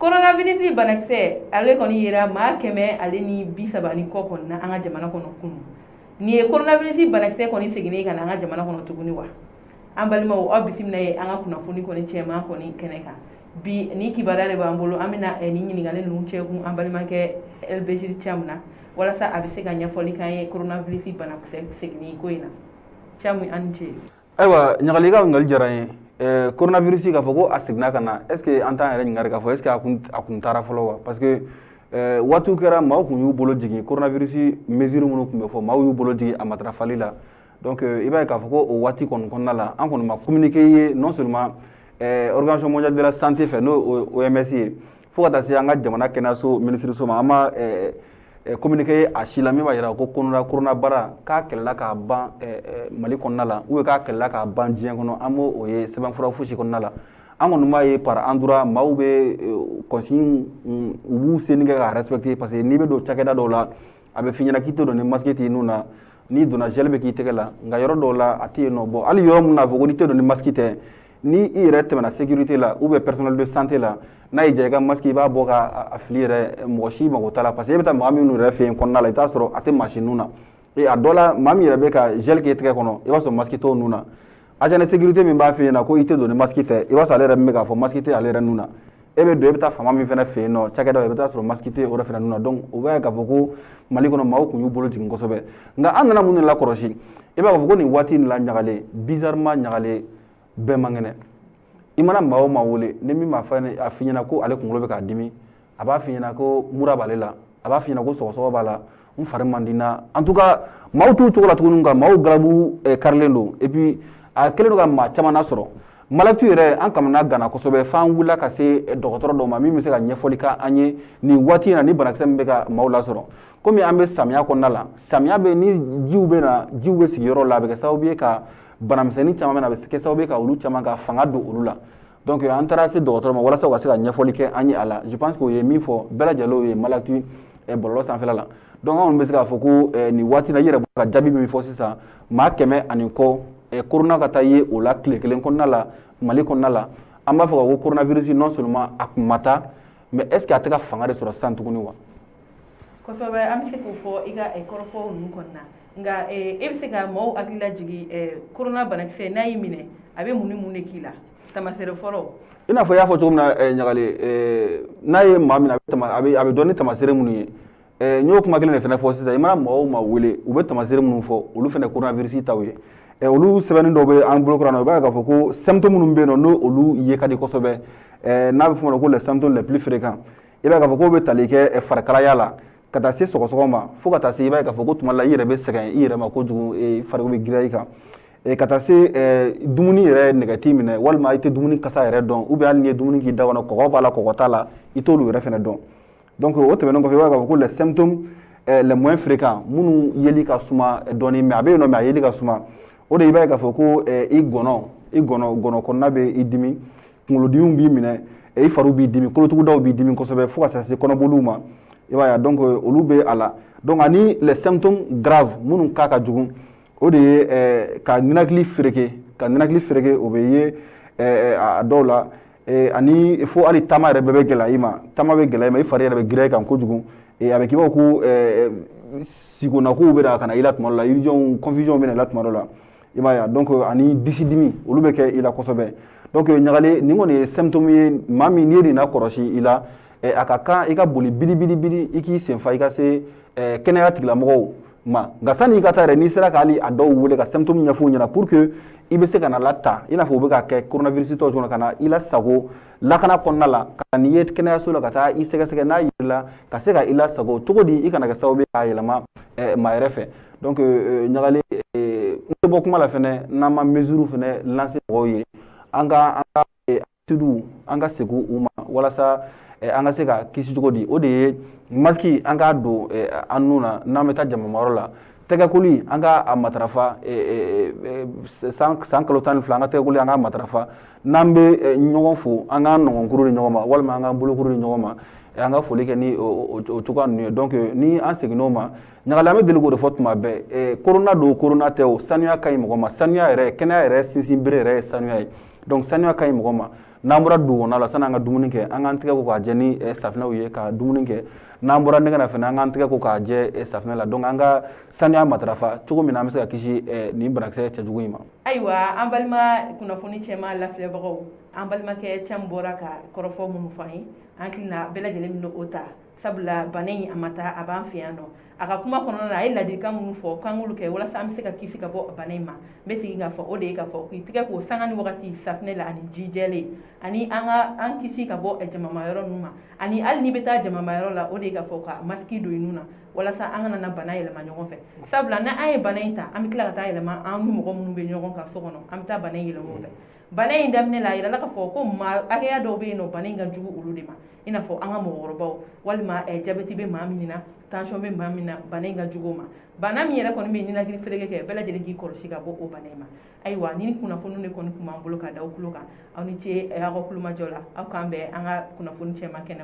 coronavirus banakisɛ ale kɔni yera maa kɛmɛ ale ni 30 ni kɔ kɔni na an ka jamana kɔnɔ kunu ni ye coronavirus banakisɛ kɔni seginnen ka na an ka jamana kɔnɔ tuguni wa an balimaw aw bisimila ye an ka kunnafoni kɔni cɛman kɔni kɛnɛ kan bi ni kibaruya de b'an bolo an bɛna ni ɲininkali ninnu cɛkun an balimakɛ Elbejiri Thiam na walasa a bɛ se ka ɲɛfɔli k'an ye coronavirus banakisɛ seginnin ko in na Thiam an ni ce. Ayiwa ɲagali ka ɲininkali diyara n ye coronavirus k'a fɔ ko a seginna ka na est ce que an t'an yɛrɛ ɲininkali k'a fɔ est ce que a kun taara fɔlɔ wa parce que waatiw kɛra maaw kun y'u bolo jigin coronavirus mesure minnu tun bɛ fɔ maaw y'u bolo jigin a matarafali la donc i b'a ye k'a fɔ ko o waati kɔni kɔnɔna la an kɔni ma communiquer ye non seulement organisation mondiale de la santé fɛ n'o OMS ye fo ka taa se an ka jamana kɛnɛyaso minisiriso ma an ma communiquer a si la min b'a jira ko corona bara k'a kɛlɛla k'a ban Mali kɔnɔna la ou k'a kɛlɛla k'a ban diɲɛ kɔnɔ an b'o ye sɛbɛnfura fosi kɔnɔna la an kɔni b'a ye par endroit maaw bɛ consigne u b'u seni kɛ k'a respecter parce que n'i bɛ don cakɛda dɔw la a bɛ f'i ɲɛna k'i tɛ don ni masque t'i nun na n'i donna gel bɛ k'i tɛgɛ la nka yɔrɔ dɔw la a tɛ yen nɔ bon hali yɔrɔ min na fɔ ko n'i tɛ don ni masque tɛ ni i yɛrɛ tɛmɛna sécurité la ou bien personnel de santé la n'a y'i diya i ka masque i b'a bɔ k'a fili yɛrɛ mɔgɔ si mago t'a la parce que e bɛ taa maa minnu yɛrɛ fɛ yen kɔnɔna la i t'a sɔrɔ a tɛ maa si nun na a dɔ la maa min yɛrɛ bɛ ka gel k'e tɛgɛ kɔnɔ i b'a sɔrɔ masque t'o nun na agent de sécurité min b'a fɛ yen na ko i tɛ don ni masque tɛ i b'a sɔrɔ ale yɛrɛ min bɛ k'a fɔ masque tɛ ale yɛrɛ nun na e bɛ don e bɛ taa faama min fana fɛ yen nɔ cakɛda i bɛ taa sɔrɔ masque tɛ o yɛrɛ fana nun na donc o b'a ye k'a fɔ ko Mali kɔnɔ maaw kun y'u bolo jigin kosɛbɛ nka an nana mun de la kɔlɔsi i b'a fɔ ko nin waati in la ɲagalen bizarrement ɲagalen bɛɛ man kɛnɛ i mana maa o maa wele ni min m'a f'i ɲɛna ko ale kunkolo bɛ k'a dimi a b'a f'i ɲɛna ko mura b'ale la a b'a f'i ɲɛna ko sɔgɔsɔgɔ b'a la n fari man di n na en tout cas maaw t'u cogo la tuguni nka maaw galabu karilen don et puis a kɛlen don ka maa caman sɔrɔ malatu yɛrɛ an kamana gana kosɛbɛ f'an wulila ka se dɔgɔtɔrɔ dɔw ma min bɛ se ka ɲɛfɔli k'an ye nin waati in na ni banakisɛ min bɛ ka maaw lasɔrɔ komi an bɛ samiya kɔnɔna la samiya bɛ ni jiw bɛ na jiw bɛ sigi yɔrɔ la a bɛ kɛ sababu ye ka banamisɛnnin caman bɛ na a bɛ kɛ sababu ye ka olu caman ka fanga don olu la donc an taara se dɔgɔtɔrɔ ma walasa u ka se ka ɲɛfɔli kɛ an ye a la je pense que o ye min fɔ bɛɛ lajɛlen ye malatu bɔlɔlɔ sanfɛla la donc an kɔni bɛ se k'a fɔ ko nin waati la i yɛrɛ bɛ ka jaabi min fɔ sisan maa 100 ani kɔ corona ka taa ye o la tile kelen kɔnɔna la Mali kɔnɔna la an b'a fɔ ko coronavirus non seulement a kun ma taa mais est ce que a tɛ ka fanga de sɔrɔ sisan tuguni wa kosɛbɛ an bɛ se k'o fɔ i ka kɔrɔfɔw ninnu kɔnɔna nka e bɛ se ka maaw hakili lajigin corona banakisɛ n'a y'i minɛ a bɛ mun ni mun de k'i la tamaseere fɔlɔ i n'a fɔ i y'a fɔ cogo min na ɲagale n'a ye maa min a bɛ dɔn ni tamaseere minnu ye n y'o kuma kelen de fana fɔ sisan i mana maa o maa wele u bɛ tamaseere minnu fɔ olu fana coronavirus taw ye olu sɛbɛnni dɔw bɛ an bolo kɔrɔ na i b'a ye k'a fɔ ko symptômes minnu bɛ yen nɔ n'o olu ye ka di kosɛbɛ n'a bɛ fɔ o ma ko les symptômes les plus fréquents i b'a ye k'a fɔ k'o bɛ tali kɛ farikalaya la ka taa se sɔgɔsɔgɔ ma fo ka taa se i b'a ye k'a fɔ ko tuma la i yɛrɛ bɛ sɛgɛn i yɛrɛ ma kojugu fari bɛ girin i kan ka taa se dumuni yɛrɛ nɛgɛ t'i minɛ walima i tɛ dumuni kasa yɛrɛ dɔn ou bien hali n'i ye dumuni k'i da kɔnɔ kɔgɔ b'a la kɔgɔ t'a la i t'olu yɛrɛ fana dɔn donc o tɛmɛnen kɔfɛ i b'a ye k'a fɔ ko les symptômes les moins fréquents minnu yeli ka suma dɔɔni mais a bɛ yen nɔ mais a yeli ka suma o de i b'a ye k'a fɔ ko i gɔnɔ kɔnɔna bɛ i dimi kunkolodimiw b'i minɛ i fariw b'i dimi kolotugudaw b'i dimi kosɛbɛ fo ka se kɔnɔboliw ma i b'a ye donc olu bɛ a la donc ani les symptômes graves minnu k'a ka jugu o de ye ka ninakili fereke o bɛ ye a dɔw la ani fo hali taama yɛrɛ bɛɛ bɛ gɛlɛya i ma taama bɛ gɛlɛya i ma i fari yɛrɛ bɛ girin i kan kojugu a bɛ k'i b'a fɔ ko sigonakow bɛ na ka na i la tuma dɔ la illusion confusion bɛ na i la tuma dɔ la i b'a ye donc ani disi dimi olu bɛ kɛ i la kosɛbɛ donc ɲagale nin kɔni ye symptôme ye maa min n'i ye nin lakɔlɔsi i la a ka kan i ka boli biri i k'i senfa i ka se kɛnɛya tigilamɔgɔw ma nka sani i ka taa yɛrɛ n'i sera k'ali a dɔw wele ka symptôme ɲɛf'u ɲɛna pour que i bɛ se ka na la ta i n'a fɔ u bɛ ka kɛ coronavirus tɔw cogo ka na i lasago lakana kɔnɔna la ka n'i ye kɛnɛyaso la ka taa i sɛgɛsɛgɛ n'a yirila ka se ka i lasago cogo di i kana kɛ sababu ye k'a yɛlɛma maa yɛrɛ fɛ donc ɲagale n tɛ bɔ kuma la fɛnɛ n'an ma mesure fɛnɛ lancer mɔgɔw ye an ka attitude an ka segin u ma walasa an ka se ka kisi cogo di o de ye masque an k'a don an nun na n'an bɛ taa jamamayɔrɔ la tɛgɛkoli an ka a matarafa san kalo 12 an ka tɛgɛkoli an ka matarafa n'an bɛ ɲɔgɔn fo an k'an nɔgɔnkuru di ɲɔgɔn ma walima an k'an bolokuru di ɲɔgɔn ma an ka foli kɛ ni o cogoya ninnu ye donc ni an seginn'o ma ɲagale an bɛ deli k'o de fɔ tuma bɛɛ corona don corona tɛ o sanuya ka ɲi mɔgɔ ma sanuya yɛrɛ kɛnɛya yɛrɛ sinsin bere yɛrɛ ye sanuya ye donc sanuya ka ɲi mɔgɔ ma n'an bɔra du kɔnɔna la san'an ka dumuni kɛ an k'an tɛgɛ ko k'a jɛ ni safinɛw ye ka dumuni kɛ n'an bɔra ɲɛgɛn na fɛnɛ an k'an tɛgɛ ko k'a jɛ safinɛ la donc an ka sanuya matarafa cogo min na an bɛ se ka kisi nin banakisɛ cɛjugu in ma. Ayiwa an balima kunnafoni cɛma lafiyabagaw an balimakɛ cɛ min bɔra ka kɔrɔfɔ minnu fɔ an ye an hakilina bɛɛ lajɛlen bɛna o ta sabula bana in a ma taa a b'an fɛ yan nɔ a ka kuma kɔnɔna na a ye ladilikan minnu fɔ k'an k'olu kɛ walasa an bɛ se ka kisi ka bɔ bana in ma n bɛ segin k'a fɔ o de ye k'a fɔ k'i tɛgɛ ko sanga ni wagati safinɛ la ani ji jɛlen ani an kisi ka bɔ jamamayɔrɔ ninnu ma ani hali n'i bɛ taa jamamayɔrɔ la o de ye k'a fɔ ka masiki don i nun na walasa an kana na bana yɛlɛma ɲɔgɔn fɛ sabula n'an ye bana in ta an bɛ tila ka taa yɛlɛma an ni mɔgɔ minnu bɛ ɲɔgɔn kan so kɔnɔ an bɛ taa bana in yɛlɛma o fɛ bana in daminɛ la a yirala k'a fɔ ko maa hakɛya dɔw bɛ yen nɔ bana in ka jugu olu de ma i n'a fɔ an ka mɔgɔkɔrɔbaw walima jabɛti bɛ maa min na tension bɛ maa min na bana in ka jugu o ma bana min yɛrɛ kɔni bɛ ninakili fereke kɛ bɛɛ lajɛlen k'i kɔlɔsi ka bɔ o bana in ma ayiwa ni kunnafoni de kɔni tun b'an bolo ka da aw tulo kan aw ni ce aw ka kulumajɔ la aw k'an bɛn an ka kunnafoni cɛman kɛnɛ